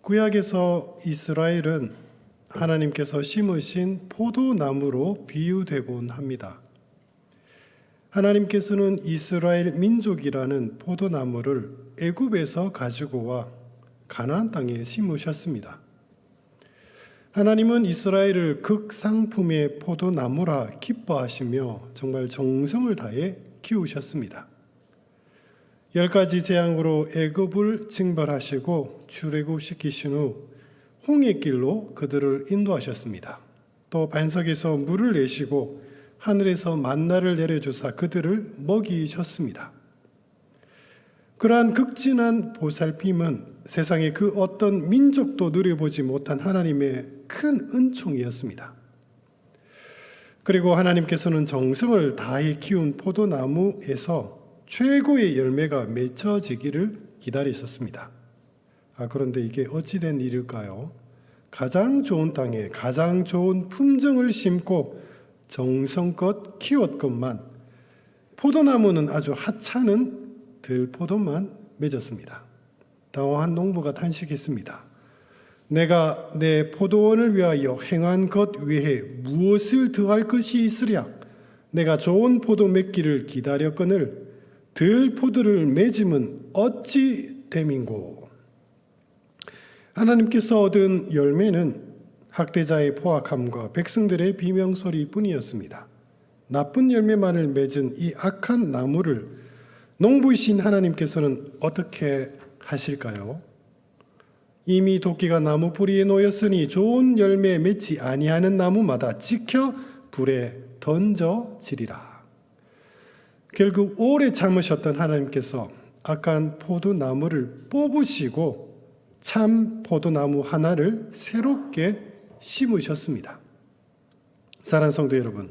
구약에서 이스라엘은 하나님께서 심으신 포도나무로 비유되곤 합니다. 하나님께서는 이스라엘 민족이라는 포도나무를 애굽에서 가지고 와 가나안 땅에 심으셨습니다. 하나님은 이스라엘을 극상품의 포도나무라 기뻐하시며 정말 정성을 다해 키우셨습니다. 10가지 재앙으로 애굽을 징벌하시고 출애굽시키신 후 홍해길로 그들을 인도하셨습니다. 또 반석에서 물을 내시고 하늘에서 만나를 내려주사 그들을 먹이셨습니다. 그러한 극진한 보살핌은 세상의 그 어떤 민족도 누려보지 못한 하나님의 큰 은총이었습니다. 그리고 하나님께서는 정성을 다해 키운 포도나무에서 최고의 열매가 맺혀지기를 기다리셨습니다. 그런데 이게 어찌된 일일까요? 가장 좋은 땅에 가장 좋은 품종을 심고 정성껏 키웠건만 포도나무는 아주 하찮은 들포도만 맺었습니다. 당황한 농부가 탄식했습니다. 내가 내 포도원을 위하여 행한 것 외에 무엇을 더할 것이 있으랴? 내가 좋은 포도 맺기를 기다렸거늘 들포도를 맺음은 어찌 됨인고? 하나님께서 얻은 열매는 학대자의 포악함과 백성들의 비명소리뿐이었습니다. 나쁜 열매만을 맺은 이 악한 나무를 농부이신 하나님께서는 어떻게 하실까요? 이미 도끼가 나무 뿌리에 놓였으니 좋은 열매 맺지 아니하는 나무마다 지켜 불에 던져지리라. 결국 오래 참으셨던 하나님께서 악한 포도나무를 뽑으시고 참 포도나무 하나를 새롭게 심으셨습니다. 사랑하는 성도 여러분,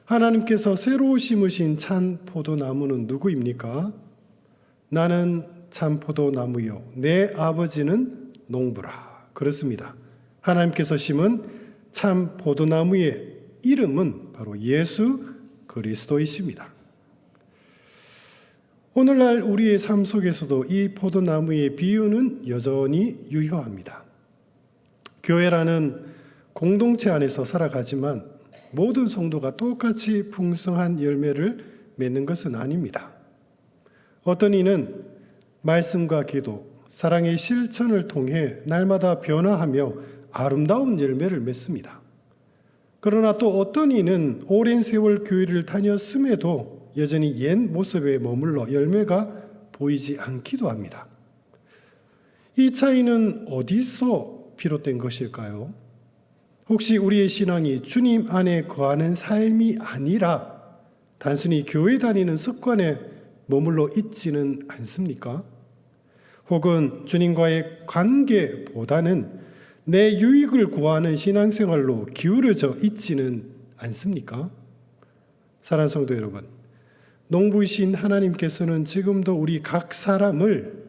하나님께서 새로 심으신 참 포도나무는 누구입니까? 나는 참 포도나무요, 내 아버지는 농부라. 그렇습니다. 하나님께서 심은 참 포도나무의 이름은 바로 예수 그리스도이십니다. 오늘날 우리의 삶 속에서도 이 포도나무의 비유는 여전히 유효합니다. 교회라는 공동체 안에서 살아가지만 모든 성도가 똑같이 풍성한 열매를 맺는 것은 아닙니다. 어떤 이는 말씀과 기도, 사랑의 실천을 통해 날마다 변화하며 아름다운 열매를 맺습니다. 그러나 또 어떤 이는 오랜 세월 교회를 다녔음에도 여전히 옛 모습에 머물러 열매가 보이지 않기도 합니다. 이 차이는 어디서 비롯된 것일까요? 혹시 우리의 신앙이 주님 안에 거하는 삶이 아니라 단순히 교회 다니는 습관에 머물러 있지는 않습니까? 혹은 주님과의 관계보다는 내 유익을 구하는 신앙생활로 기울어져 있지는 않습니까? 사랑하는 성도 여러분, 농부이신 하나님께서는 지금도 우리 각 사람을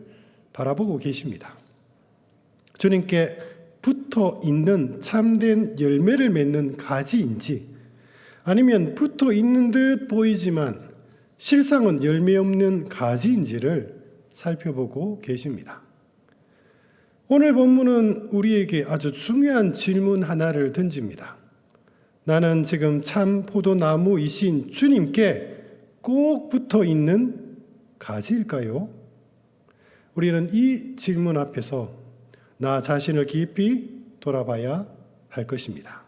바라보고 계십니다. 주님께 붙어 있는 참된 열매를 맺는 가지인지 아니면 붙어 있는 듯 보이지만 실상은 열매 없는 가지인지를 살펴보고 계십니다. 오늘 본문은 우리에게 아주 중요한 질문 하나를 던집니다. 나는 지금 참 포도나무이신 주님께 꼭 붙어 있는 가지일까요? 우리는 이 질문 앞에서 나 자신을 깊이 돌아봐야 할 것입니다.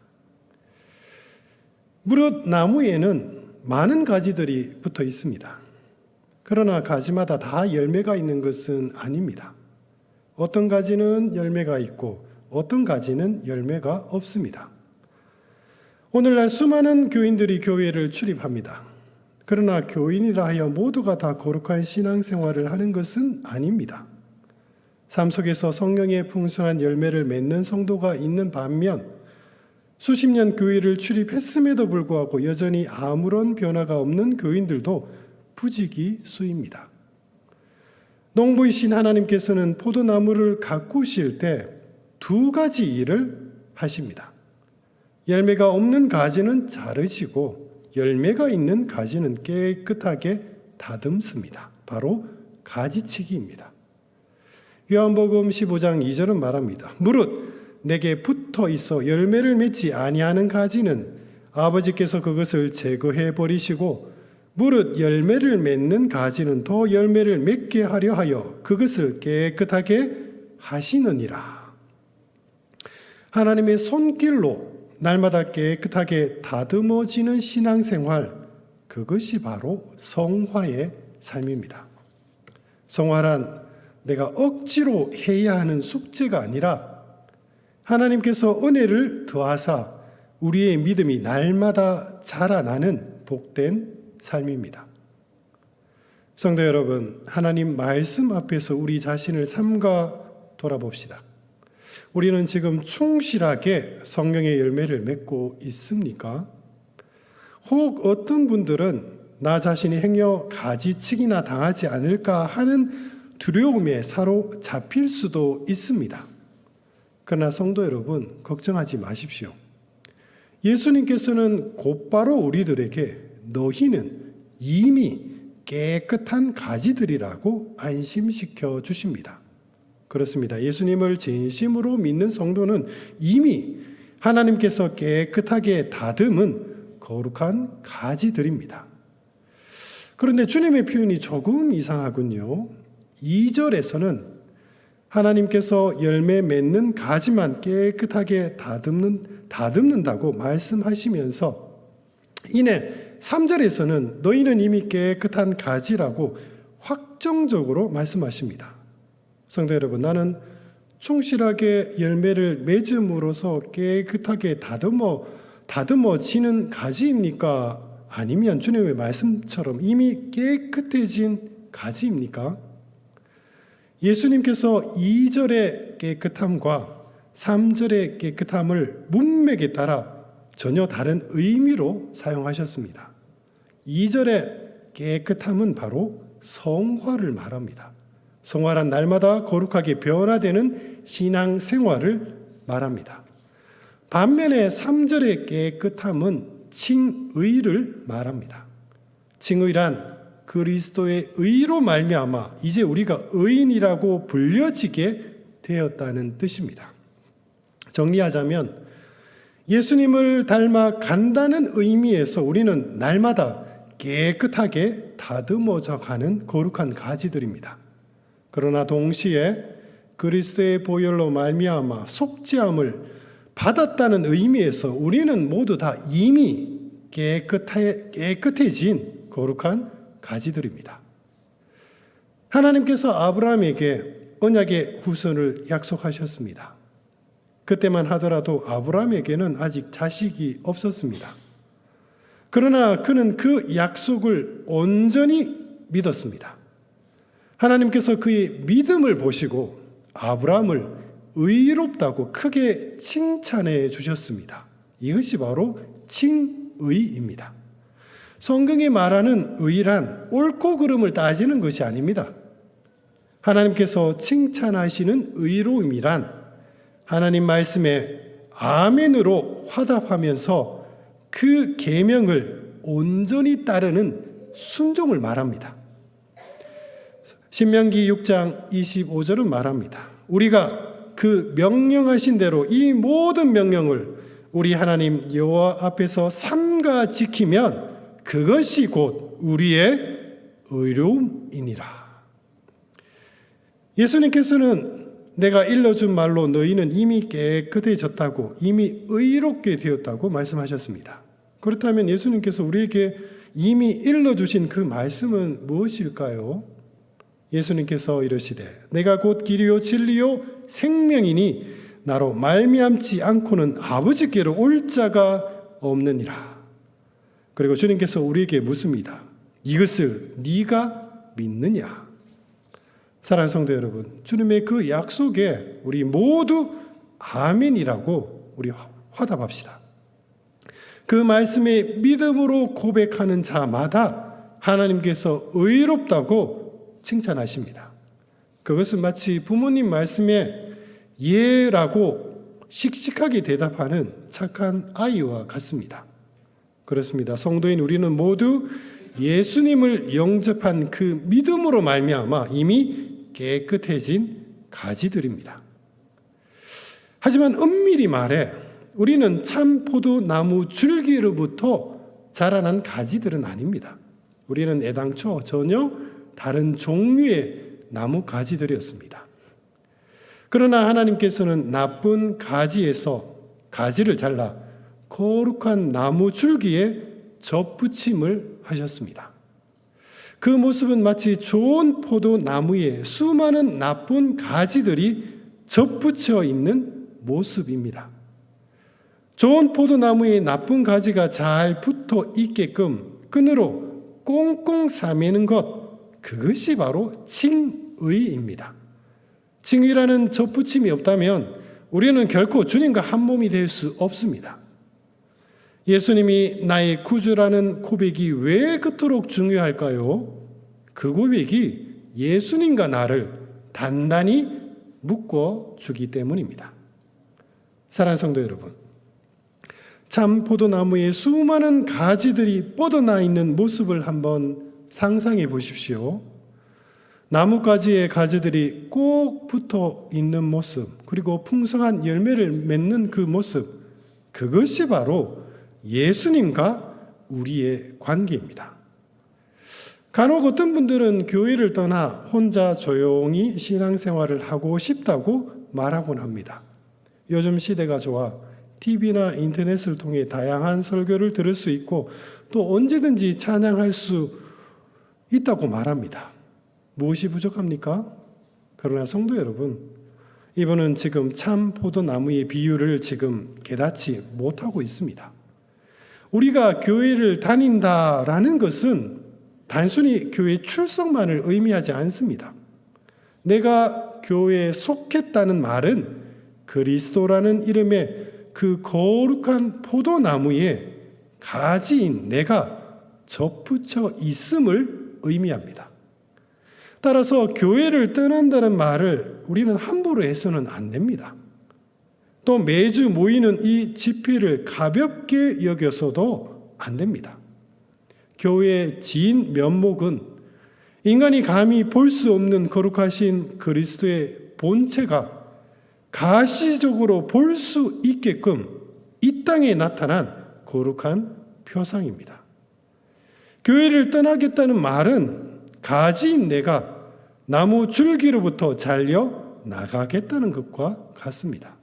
무릇 나무에는 많은 가지들이 붙어 있습니다. 그러나 가지마다 다 열매가 있는 것은 아닙니다. 어떤 가지는 열매가 있고 어떤 가지는 열매가 없습니다. 오늘날 수많은 교인들이 교회를 출입합니다. 그러나 교인이라 하여 모두가 다 거룩한 신앙생활을 하는 것은 아닙니다. 삶 속에서 성령의 풍성한 열매를 맺는 성도가 있는 반면 수십 년 교회를 출입했음에도 불구하고 여전히 아무런 변화가 없는 교인들도 부지기수입니다. 농부이신 하나님께서는 포도나무를 가꾸실 때 2가지 일을 하십니다. 열매가 없는 가지는 자르시고 열매가 있는 가지는 깨끗하게 다듬습니다. 바로 가지치기입니다. 요한복음 15장 2절은 말합니다. 무릇 내게 붙어 있어 열매를 맺지 아니하는 가지는 아버지께서 그것을 제거해 버리시고 무릇 열매를 맺는 가지는 더 열매를 맺게 하려 하여 그것을 깨끗하게 하시느니라. 하나님의 손길로 날마다 깨끗하게 다듬어지는 신앙생활, 그것이 바로 성화의 삶입니다. 성화란 내가 억지로 해야 하는 숙제가 아니라 하나님께서 은혜를 더하사 우리의 믿음이 날마다 자라나는 복된 삶입니다. 성도 여러분, 하나님 말씀 앞에서 우리 자신을 삼가 돌아봅시다. 우리는 지금 충실하게 성령의 열매를 맺고 있습니까? 혹 어떤 분들은 나 자신이 행여 가지치기나 당하지 않을까 하는 두려움에 사로잡힐 수도 있습니다. 그러나 성도 여러분, 걱정하지 마십시오. 예수님께서는 곧바로 우리들에게 너희는 이미 깨끗한 가지들이라고 안심시켜 주십니다. 그렇습니다. 예수님을 진심으로 믿는 성도는 이미 하나님께서 깨끗하게 다듬은 거룩한 가지들입니다. 그런데 주님의 표현이 조금 이상하군요. 2절에서는 하나님께서 열매 맺는 가지만 깨끗하게 다듬는다고 말씀하시면서 이내 3절에서는 너희는 이미 깨끗한 가지라고 확정적으로 말씀하십니다. 성도 여러분, 나는 충실하게 열매를 맺음으로써 깨끗하게 다듬어지는 가지입니까? 아니면 주님의 말씀처럼 이미 깨끗해진 가지입니까? 예수님께서 2절의 깨끗함과 3절의 깨끗함을 문맥에 따라 전혀 다른 의미로 사용하셨습니다. 2절의 깨끗함은 바로 성화를 말합니다. 성화란 날마다 거룩하게 변화되는 신앙생활을 말합니다. 반면에 3절의 깨끗함은 칭의를 말합니다. 칭의란 그리스도의 의로 말미암아 이제 우리가 의인이라고 불려지게 되었다는 뜻입니다. 정리하자면 예수님을 닮아 간다는 의미에서 우리는 날마다 깨끗하게 다듬어져 가는 거룩한 가지들입니다. 그러나 동시에 그리스도의 보혈로 말미암아 속죄함을 받았다는 의미에서 우리는 모두 다 이미 깨끗해진 거룩한 가지들입니다. 하나님께서 아브라함에게 언약의 후손을 약속하셨습니다. 그때만 하더라도 아브라함에게는 아직 자식이 없었습니다. 그러나 그는 그 약속을 온전히 믿었습니다. 하나님께서 그의 믿음을 보시고 아브라함을 의롭다고 크게 칭찬해 주셨습니다. 이것이 바로 칭의입니다. 성경이 말하는 의란 옳고 그름을 따지는 것이 아닙니다. 하나님께서 칭찬하시는 의로움이란 하나님 말씀에 아멘으로 화답하면서 그 계명을 온전히 따르는 순종을 말합니다. 신명기 6장 25절은 말합니다. 우리가 그 명령하신 대로 이 모든 명령을 우리 하나님 여호와 앞에서 삼가 지키면 그것이 곧 우리의 의로움이니라. 예수님께서는 내가 일러준 말로 너희는 이미 깨끗해졌다고, 이미 의롭게 되었다고 말씀하셨습니다. 그렇다면 예수님께서 우리에게 이미 일러주신 그 말씀은 무엇일까요? 예수님께서 이르시되 내가 곧 길이요 진리요 생명이니 나로 말미암지 않고는 아버지께로 올 자가 없느니라. 그리고 주님께서 우리에게 묻습니다. 이것을 네가 믿느냐? 사랑하는 성도 여러분, 주님의 그 약속에 우리 모두 아멘이라고 우리 화답합시다. 그 말씀에 믿음으로 고백하는 자마다 하나님께서 의롭다고 칭찬하십니다. 그것은 마치 부모님 말씀에 예라고 씩씩하게 대답하는 착한 아이와 같습니다. 그렇습니다. 성도인 우리는 모두 예수님을 영접한 그 믿음으로 말미암아 이미 깨끗해진 가지들입니다. 하지만 엄밀히 말해 우리는 참 포도나무 줄기로부터 자라난 가지들은 아닙니다. 우리는 애당초 전혀 다른 종류의 나무 가지들이었습니다. 그러나 하나님께서는 나쁜 가지에서 가지를 잘라 거룩한 나무 줄기에 접붙임을 하셨습니다. 그 모습은 마치 좋은 포도나무에 수많은 나쁜 가지들이 접붙여 있는 모습입니다. 좋은 포도나무에 나쁜 가지가 잘 붙어 있게끔 끈으로 꽁꽁 싸매는 것, 그것이 바로 칭의입니다. 칭의라는 접붙임이 없다면 우리는 결코 주님과 한 몸이 될 수 없습니다. 예수님이 나의 구주라는 고백이 왜 그토록 중요할까요? 그 고백이 예수님과 나를 단단히 묶어주기 때문입니다. 사랑하는 성도 여러분, 참 포도나무에 수많은 가지들이 뻗어나 있는 모습을 한번 상상해 보십시오. 나뭇가지에 가지들이 꼭 붙어 있는 모습, 그리고 풍성한 열매를 맺는 그 모습, 그것이 바로 예수님과 우리의 관계입니다. 간혹 어떤 분들은 교회를 떠나 혼자 조용히 신앙생활을 하고 싶다고 말하곤 합니다. 요즘 시대가 좋아 TV나 인터넷을 통해 다양한 설교를 들을 수 있고 또 언제든지 찬양할 수 있다고 말합니다. 무엇이 부족합니까? 그러나 성도 여러분, 이분은 지금 참 포도나무의 비유를 지금 깨닫지 못하고 있습니다. 우리가 교회를 다닌다라는 것은 단순히 교회 출석만을 의미하지 않습니다. 내가 교회에 속했다는 말은 그리스도라는 이름의 그 거룩한 포도나무에 가지인 내가 접붙여 있음을 의미합니다. 따라서 교회를 떠난다는 말을 우리는 함부로 해서는 안 됩니다. 또 매주 모이는 이 집회를 가볍게 여겨서도 안 됩니다. 교회의 진 면목은 인간이 감히 볼 수 없는 거룩하신 그리스도의 본체가 가시적으로 볼 수 있게끔 이 땅에 나타난 거룩한 표상입니다. 교회를 떠나겠다는 말은 가지인 내가 나무 줄기로부터 잘려 나가겠다는 것과 같습니다.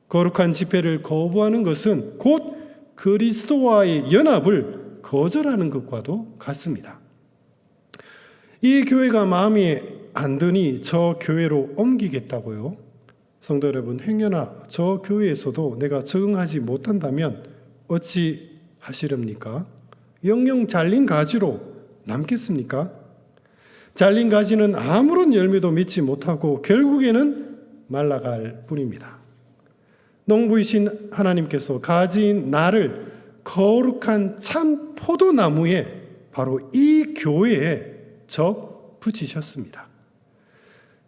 거룩한 집회를 거부하는 것은 곧 그리스도와의 연합을 거절하는 것과도 같습니다. 이 교회가 마음에 안 드니 저 교회로 옮기겠다고요? 성도 여러분, 행여나 저 교회에서도 내가 적응하지 못한다면 어찌 하시렵니까? 영영 잘린 가지로 남겠습니까? 잘린 가지는 아무런 열매도 맺지 못하고 결국에는 말라갈 뿐입니다. 농부이신 하나님께서 가지인 나를 거룩한 참 포도나무에 바로 이 교회에 붙이셨습니다.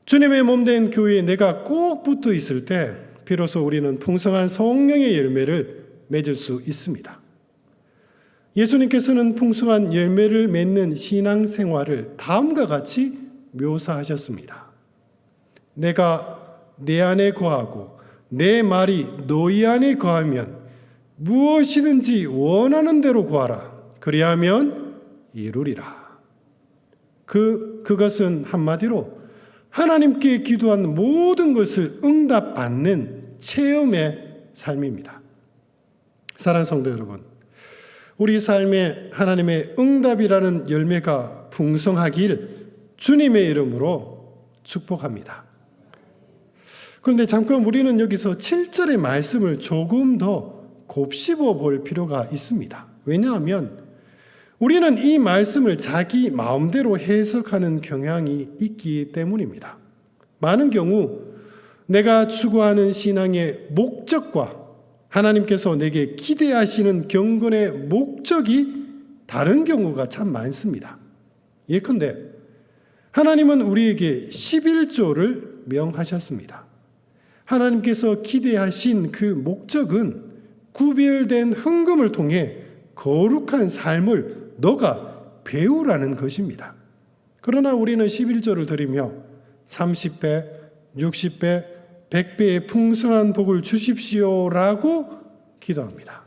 주님의 몸된 교회에 내가 꼭 붙어 있을 때 비로소 우리는 풍성한 성령의 열매를 맺을 수 있습니다. 예수님께서는 풍성한 열매를 맺는 신앙생활을 다음과 같이 묘사하셨습니다. 내가 내 안에 거하고 내 말이 너희 안에 거하면 무엇이든지 원하는 대로 구하라. 그리하면 이루리라. 그것은 한마디로 하나님께 기도한 모든 것을 응답받는 체험의 삶입니다. 사랑하는 성도 여러분, 우리 삶에 하나님의 응답이라는 열매가 풍성하길 주님의 이름으로 축복합니다. 그런데 잠깐 우리는 여기서 7절의 말씀을 조금 더 곱씹어 볼 필요가 있습니다. 왜냐하면 우리는 이 말씀을 자기 마음대로 해석하는 경향이 있기 때문입니다. 많은 경우 내가 추구하는 신앙의 목적과 하나님께서 내게 기대하시는 경건의 목적이 다른 경우가 참 많습니다. 예컨대 하나님은 우리에게 11조를 명하셨습니다. 하나님께서 기대하신 그 목적은 구별된 헌금을 통해 거룩한 삶을 너가 배우라는 것입니다. 그러나 우리는 11조를 드리며 30배, 60배, 100배의 풍성한 복을 주십시오라고 기도합니다.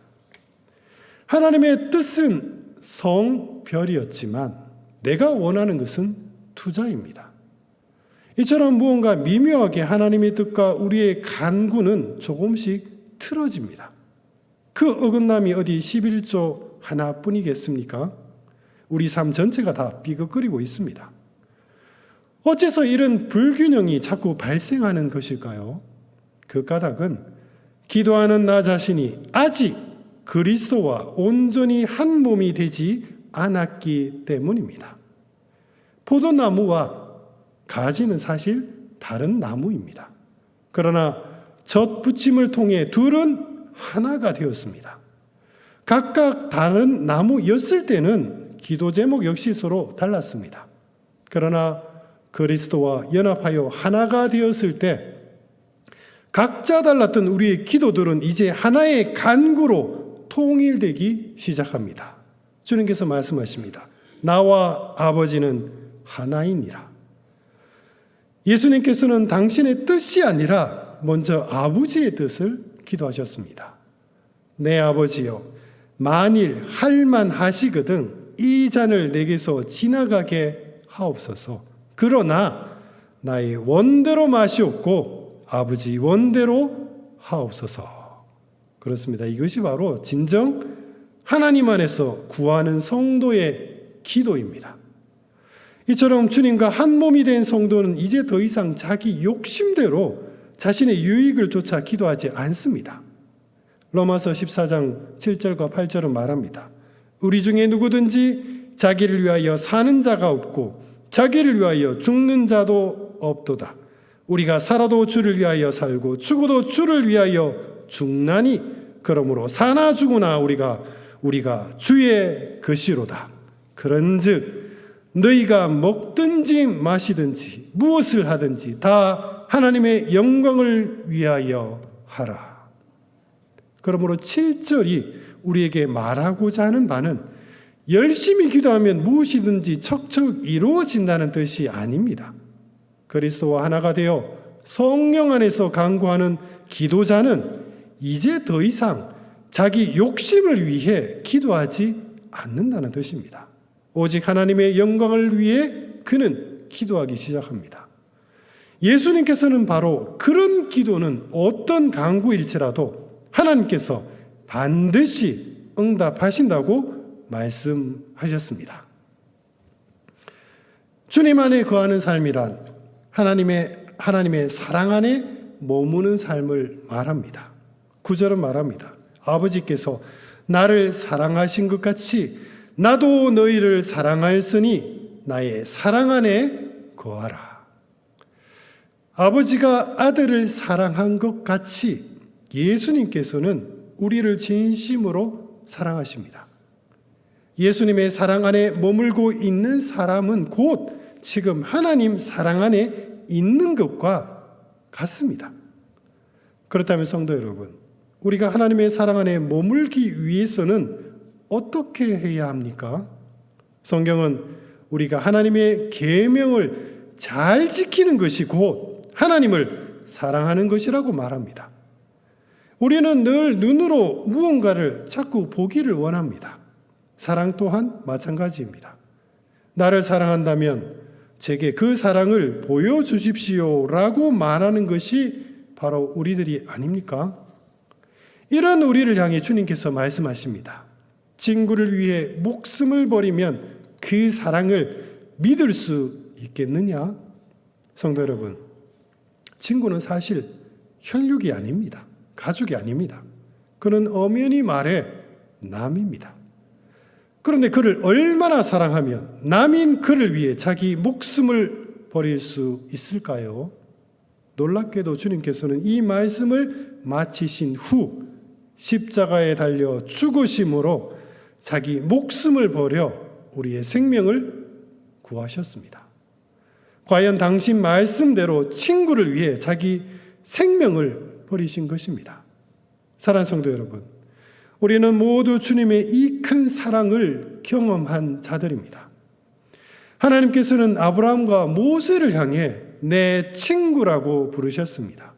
하나님의 뜻은 성별이었지만 내가 원하는 것은 투자입니다. 이처럼 무언가 미묘하게 하나님의 뜻과 우리의 간구는 조금씩 틀어집니다. 그 어긋남이 어디 11조 하나뿐이겠습니까? 우리 삶 전체가 다 삐걱거리고 있습니다. 어째서 이런 불균형이 자꾸 발생하는 것일까요? 그 까닭은 기도하는 나 자신이 아직 그리스도와 온전히 한 몸이 되지 않았기 때문입니다. 포도나무와 가지는 사실 다른 나무입니다. 그러나 젖붙임을 통해 둘은 하나가 되었습니다. 각각 다른 나무였을 때는 기도 제목 역시 서로 달랐습니다. 그러나 그리스도와 연합하여 하나가 되었을 때 각자 달랐던 우리의 기도들은 이제 하나의 간구로 통일되기 시작합니다. 주님께서 말씀하십니다. 나와 아버지는 하나이니라. 예수님께서는 당신의 뜻이 아니라 먼저 아버지의 뜻을 기도하셨습니다. 내 아버지여, 만일 할만하시거든 이 잔을 내게서 지나가게 하옵소서. 그러나 나의 원대로 마시옵고 아버지 원대로 하옵소서. 그렇습니다. 이것이 바로 진정 하나님 안에서 구하는 성도의 기도입니다. 이처럼 주님과 한 몸이 된 성도는 이제 더 이상 자기 욕심대로 자신의 유익을 쫓아 기도하지 않습니다. 로마서 14장 7절과 8절은 말합니다. 우리 중에 누구든지 자기를 위하여 사는 자가 없고 자기를 위하여 죽는 자도 없도다. 우리가 살아도 주를 위하여 살고 죽어도 주를 위하여 죽나니 그러므로 사나 죽으나 우리가 주의 것이로다. 그런즉 너희가 먹든지 마시든지 무엇을 하든지 다 하나님의 영광을 위하여 하라. 그러므로 7절이 우리에게 말하고자 하는 바는 열심히 기도하면 무엇이든지 척척 이루어진다는 뜻이 아닙니다. 그리스도와 하나가 되어 성령 안에서 간구하는 기도자는 이제 더 이상 자기 욕심을 위해 기도하지 않는다는 뜻입니다. 오직 하나님의 영광을 위해 그는 기도하기 시작합니다. 예수님께서는 바로 그런 기도는 어떤 간구일지라도 하나님께서 반드시 응답하신다고 말씀하셨습니다. 주님 안에 거하는 삶이란 하나님의 사랑 안에 머무는 삶을 말합니다. 9절은 말합니다. 아버지께서 나를 사랑하신 것 같이 나도 너희를 사랑하였으니 나의 사랑 안에 거하라. 아버지가 아들을 사랑한 것 같이 예수님께서는 우리를 진심으로 사랑하십니다. 예수님의 사랑 안에 머물고 있는 사람은 곧 지금 하나님 사랑 안에 있는 것과 같습니다. 그렇다면 성도 여러분, 우리가 하나님의 사랑 안에 머물기 위해서는 어떻게 해야 합니까? 성경은 우리가 하나님의 계명을 잘 지키는 것이 곧 하나님을 사랑하는 것이라고 말합니다. 우리는 늘 눈으로 무언가를 자꾸 보기를 원합니다. 사랑 또한 마찬가지입니다. 나를 사랑한다면 제게 그 사랑을 보여주십시오라고 말하는 것이 바로 우리들이 아닙니까? 이런 우리를 향해 주님께서 말씀하십니다. 친구를 위해 목숨을 버리면 그 사랑을 믿을 수 있겠느냐? 성도 여러분, 친구는 사실 혈육이 아닙니다. 가족이 아닙니다. 그는 엄연히 말해 남입니다. 그런데 그를 얼마나 사랑하면 남인 그를 위해 자기 목숨을 버릴 수 있을까요? 놀랍게도 주님께서는 이 말씀을 마치신 후 십자가에 달려 죽으심으로 자기 목숨을 버려 우리의 생명을 구하셨습니다. 과연 당신 말씀대로 친구를 위해 자기 생명을 버리신 것입니다. 사랑하는 성도 여러분, 우리는 모두 주님의 이 큰 사랑을 경험한 자들입니다. 하나님께서는 아브라함과 모세를 향해 내 친구라고 부르셨습니다.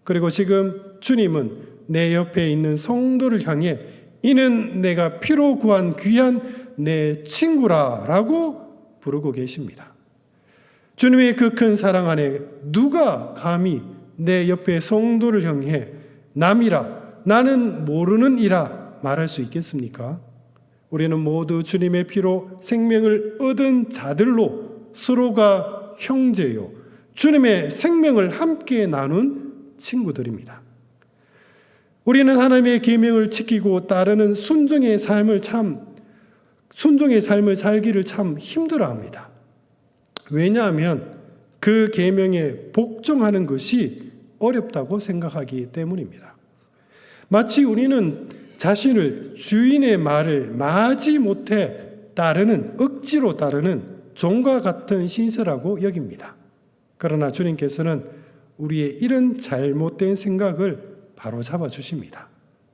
그리고 지금 주님은 내 옆에 있는 성도를 향해 이는 내가 피로 구한 귀한 내 친구라라고 부르고 계십니다. 주님의 그 큰 사랑 안에 누가 감히 내 옆에 성도를 향해 남이라 나는 모르는 이라 말할 수 있겠습니까? 우리는 모두 주님의 피로 생명을 얻은 자들로 서로가 형제요 주님의 생명을 함께 나눈 친구들입니다. 우리는 하나님의 계명을 지키고 따르는 순종의 삶을 살기를 참 힘들어합니다. 왜냐하면 그 계명에 복종하는 것이 어렵다고 생각하기 때문입니다. 마치 우리는 자신을 주인의 말을 마지 못해 억지로 따르는 종과 같은 신세라고 여깁니다. 그러나 주님께서는 우리의 이런 잘못된 생각을 바로잡아 주십니다.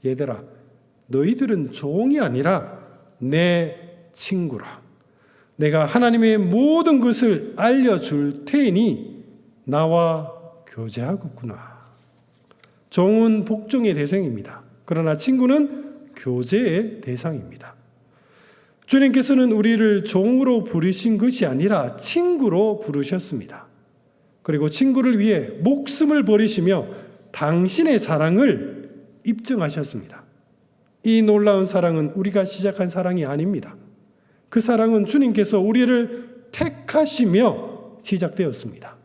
얘들아, 너희들은 종이 아니라 내 친구라. 내가 하나님의 모든 것을 알려줄 테니 나와 교제하겠구나. 종은 복종의 대상입니다. 그러나 친구는 교제의 대상입니다. 주님께서는 우리를 종으로 부르신 것이 아니라 친구로 부르셨습니다. 그리고 친구를 위해 목숨을 버리시며 당신의 사랑을 입증하셨습니다. 이 놀라운 사랑은 우리가 시작한 사랑이 아닙니다. 그 사랑은 주님께서 우리를 택하시며 시작되었습니다.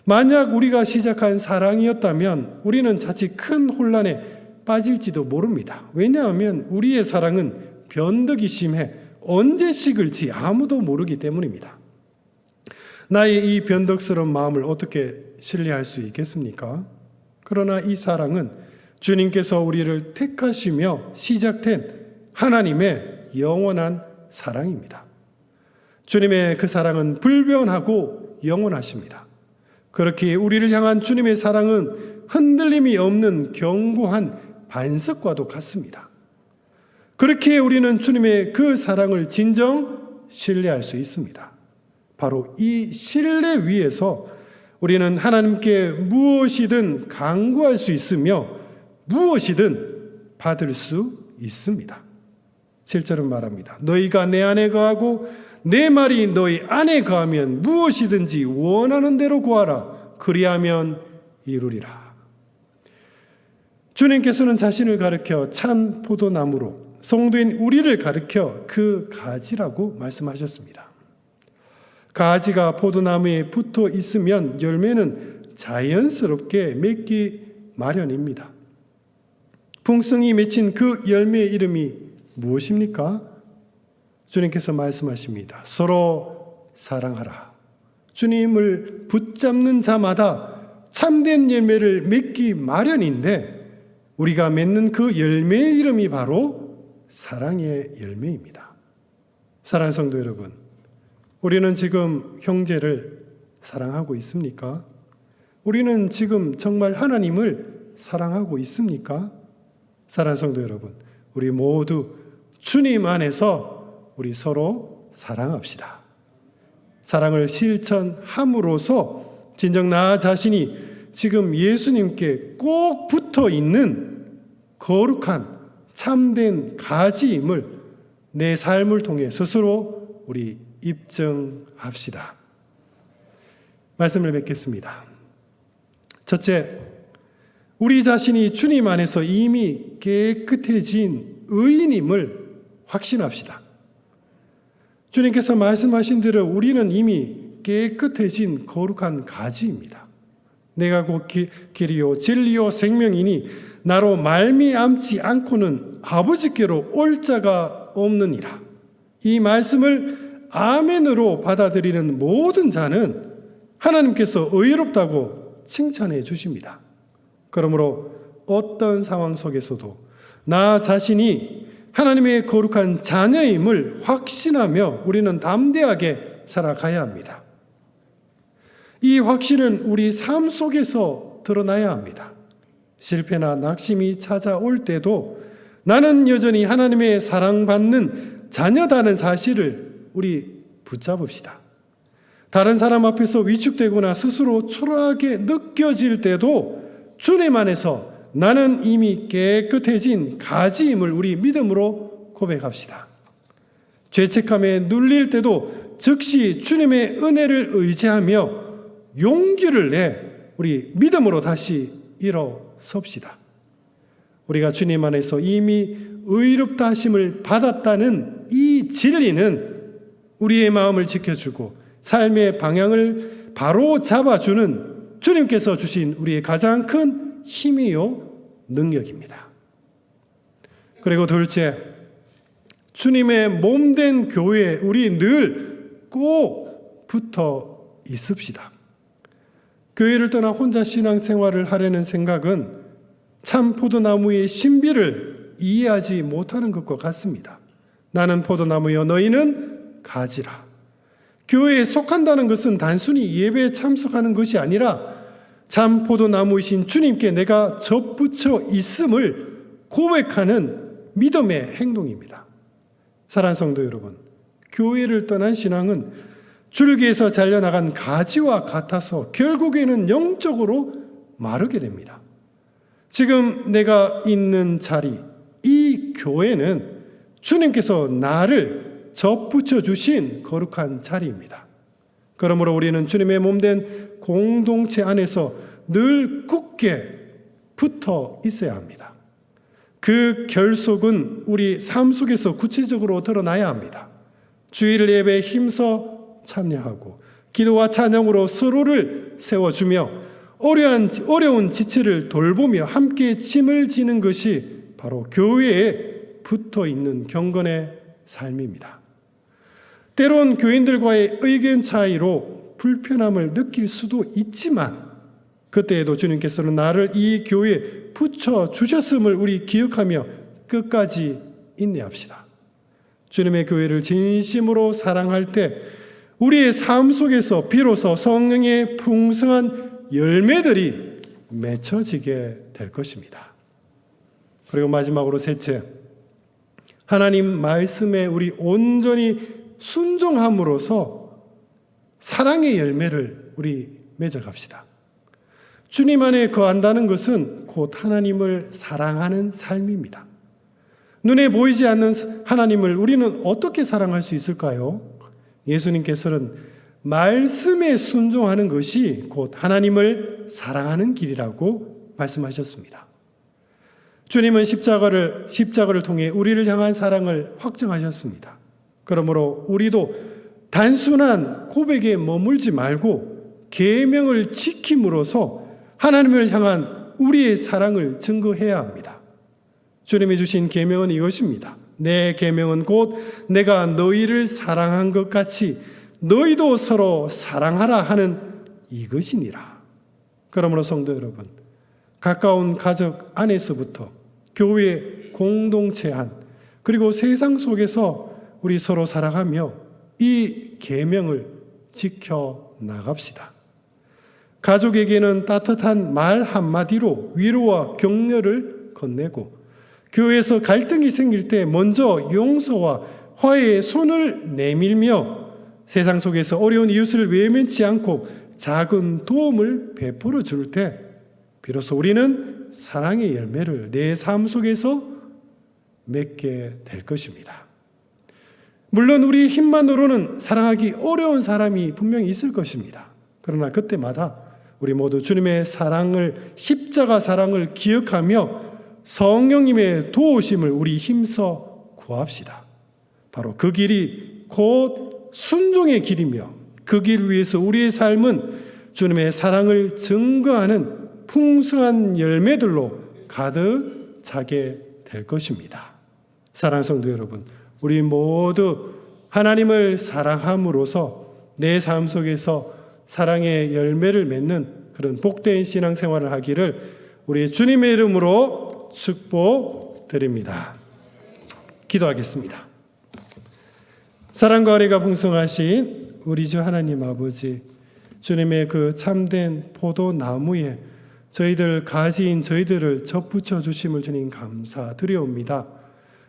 만약 우리가 시작한 사랑이었다면 우리는 자칫 큰 혼란에 빠질지도 모릅니다. 왜냐하면 우리의 사랑은 변덕이 심해 언제 식을지 아무도 모르기 때문입니다. 나의 이 변덕스러운 마음을 어떻게 신뢰할 수 있겠습니까? 그러나 이 사랑은 주님께서 우리를 택하시며 시작된 하나님의 영원한 사랑입니다. 주님의 그 사랑은 불변하고 영원하십니다. 그렇게 우리를 향한 주님의 사랑은 흔들림이 없는 견고한 반석과도 같습니다. 그렇게 우리는 주님의 그 사랑을 진정 신뢰할 수 있습니다. 바로 이 신뢰 위에서 우리는 하나님께 무엇이든 간구할 수 있으며 무엇이든 받을 수 있습니다. 실제로 말합니다. 너희가 내 안에 거하고 내 말이 너희 안에 거하면 무엇이든지 원하는 대로 구하라. 그리하면 이루리라. 주님께서는 자신을 가리켜 참 포도나무로 성도인 우리를 가리켜 그 가지라고 말씀하셨습니다. 가지가 포도나무에 붙어 있으면 열매는 자연스럽게 맺기 마련입니다. 풍성이 맺힌 그 열매의 이름이 무엇입니까? 주님께서 말씀하십니다. 서로 사랑하라. 주님을 붙잡는 자마다 참된 열매를 맺기 마련인데 우리가 맺는 그 열매의 이름이 바로 사랑의 열매입니다. 사랑하는 성도 여러분, 우리는 지금 형제를 사랑하고 있습니까? 우리는 지금 정말 하나님을 사랑하고 있습니까? 사랑하는 성도 여러분, 우리 모두 주님 안에서 우리 서로 사랑합시다. 사랑을 실천함으로써 진정 나 자신이 지금 예수님께 꼭 붙어 있는 거룩한 참된 가지임을 내 삶을 통해 스스로 우리 입증합시다. 말씀을 맺겠습니다. 첫째, 우리 자신이 주님 안에서 이미 깨끗해진 의인임을 확신합시다. 주님께서 말씀하신 대로 우리는 이미 깨끗해진 거룩한 가지입니다. 내가 곧 길이요 진리요 생명이니 나로 말미암지 않고는 아버지께로 올 자가 없느니라. 이 말씀을 아멘으로 받아들이는 모든 자는 하나님께서 의롭다고 칭찬해 주십니다. 그러므로 어떤 상황 속에서도 나 자신이 하나님의 거룩한 자녀임을 확신하며 우리는 담대하게 살아가야 합니다. 이 확신은 우리 삶 속에서 드러나야 합니다. 실패나 낙심이 찾아올 때도 나는 여전히 하나님의 사랑받는 자녀다는 사실을 우리 붙잡읍시다. 다른 사람 앞에서 위축되거나 스스로 초라하게 느껴질 때도 주님 안에서 나는 이미 깨끗해진 가지임을 우리 믿음으로 고백합시다. 죄책감에 눌릴 때도 즉시 주님의 은혜를 의지하며 용기를 내 우리 믿음으로 다시 일어섭시다. 우리가 주님 안에서 이미 의롭다 하심을 받았다는 이 진리는 우리의 마음을 지켜주고 삶의 방향을 바로 잡아주는 주님께서 주신 우리의 가장 큰 힘이요 능력입니다. 그리고 둘째, 주님의 몸된 교회에 우리 늘 꼭 붙어 있읍시다. 교회를 떠나 혼자 신앙생활을 하려는 생각은 참 포도나무의 신비를 이해하지 못하는 것과 같습니다. 나는 포도나무여 너희는 가지라. 교회에 속한다는 것은 단순히 예배에 참석하는 것이 아니라 참 포도나무이신 주님께 내가 접붙여 있음을 고백하는 믿음의 행동입니다. 사랑하는 성도 여러분, 교회를 떠난 신앙은 줄기에서 잘려나간 가지와 같아서 결국에는 영적으로 마르게 됩니다. 지금 내가 있는 자리, 이 교회는 주님께서 나를 접붙여 주신 거룩한 자리입니다. 그러므로 우리는 주님의 몸된 공동체 안에서 늘 굳게 붙어 있어야 합니다. 그 결속은 우리 삶 속에서 구체적으로 드러나야 합니다. 주일 예배에 힘써 참여하고 기도와 찬양으로 서로를 세워주며 어려운 지체를 돌보며 함께 짐을 지는 것이 바로 교회에 붙어 있는 경건의 삶입니다. 때론 교인들과의 의견 차이로 불편함을 느낄 수도 있지만 그때에도 주님께서는 나를 이 교회에 붙여주셨음을 우리 기억하며 끝까지 인내합시다. 주님의 교회를 진심으로 사랑할 때 우리의 삶 속에서 비로소 성령의 풍성한 열매들이 맺혀지게 될 것입니다. 그리고 마지막으로 셋째, 하나님 말씀에 우리 온전히 순종함으로써 사랑의 열매를 우리 맺어갑시다. 주님 안에 거한다는 것은 곧 하나님을 사랑하는 삶입니다. 눈에 보이지 않는 하나님을 우리는 어떻게 사랑할 수 있을까요? 예수님께서는 말씀에 순종하는 것이 곧 하나님을 사랑하는 길이라고 말씀하셨습니다. 주님은 십자가를 통해 우리를 향한 사랑을 확증하셨습니다. 그러므로 우리도 단순한 고백에 머물지 말고 계명을 지킴으로써 하나님을 향한 우리의 사랑을 증거해야 합니다. 주님이 주신 계명은 이것입니다. 내 계명은 곧 내가 너희를 사랑한 것 같이 너희도 서로 사랑하라 하는 이것이니라. 그러므로 성도 여러분, 가까운 가족 안에서부터 교회 공동체 안 그리고 세상 속에서 우리 서로 사랑하며 이 계명을 지켜 나갑시다. 가족에게는 따뜻한 말 한마디로 위로와 격려를 건네고 교회에서 갈등이 생길 때 먼저 용서와 화해의 손을 내밀며 세상 속에서 어려운 이웃을 외면치 않고 작은 도움을 베풀어 줄 때 비로소 우리는 사랑의 열매를 내 삶 속에서 맺게 될 것입니다. 물론 우리 힘만으로는 사랑하기 어려운 사람이 분명히 있을 것입니다. 그러나 그때마다 우리 모두 주님의 사랑을, 십자가 사랑을 기억하며 성령님의 도우심을 우리 힘써 구합시다. 바로 그 길이 곧 순종의 길이며 그 길 위에서 우리의 삶은 주님의 사랑을 증거하는 풍성한 열매들로 가득 차게 될 것입니다. 사랑하는 성도 여러분, 우리 모두 하나님을 사랑함으로써 내 삶 속에서 사랑의 열매를 맺는 그런 복된 신앙생활을 하기를 우리 주님의 이름으로 축복드립니다. 기도하겠습니다. 사랑과 은혜가 풍성하신 우리 주 하나님 아버지, 주님의 그 참된 포도나무에 저희들 가지인 저희들을 접붙여 주심을 주님 감사드리옵니다.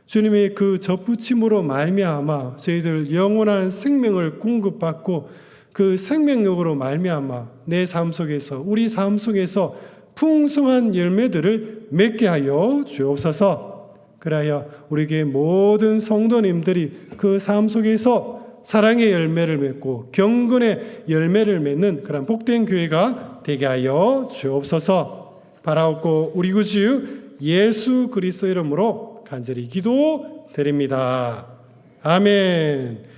주님의 그 접붙임으로 말미암아 저희들 영원한 생명을 공급받고 그 생명력으로 말미암아 내 삶 속에서 우리 삶 속에서 풍성한 열매들을 맺게 하여 주옵소서. 그래야 우리 교회 모든 성도님들이 그 삶 속에서 사랑의 열매를 맺고 경건의 열매를 맺는 그런 복된 교회가 되게 하여 주옵소서. 바라옵고 우리 구주 예수 그리스도 이름으로 간절히 기도드립니다. 아멘.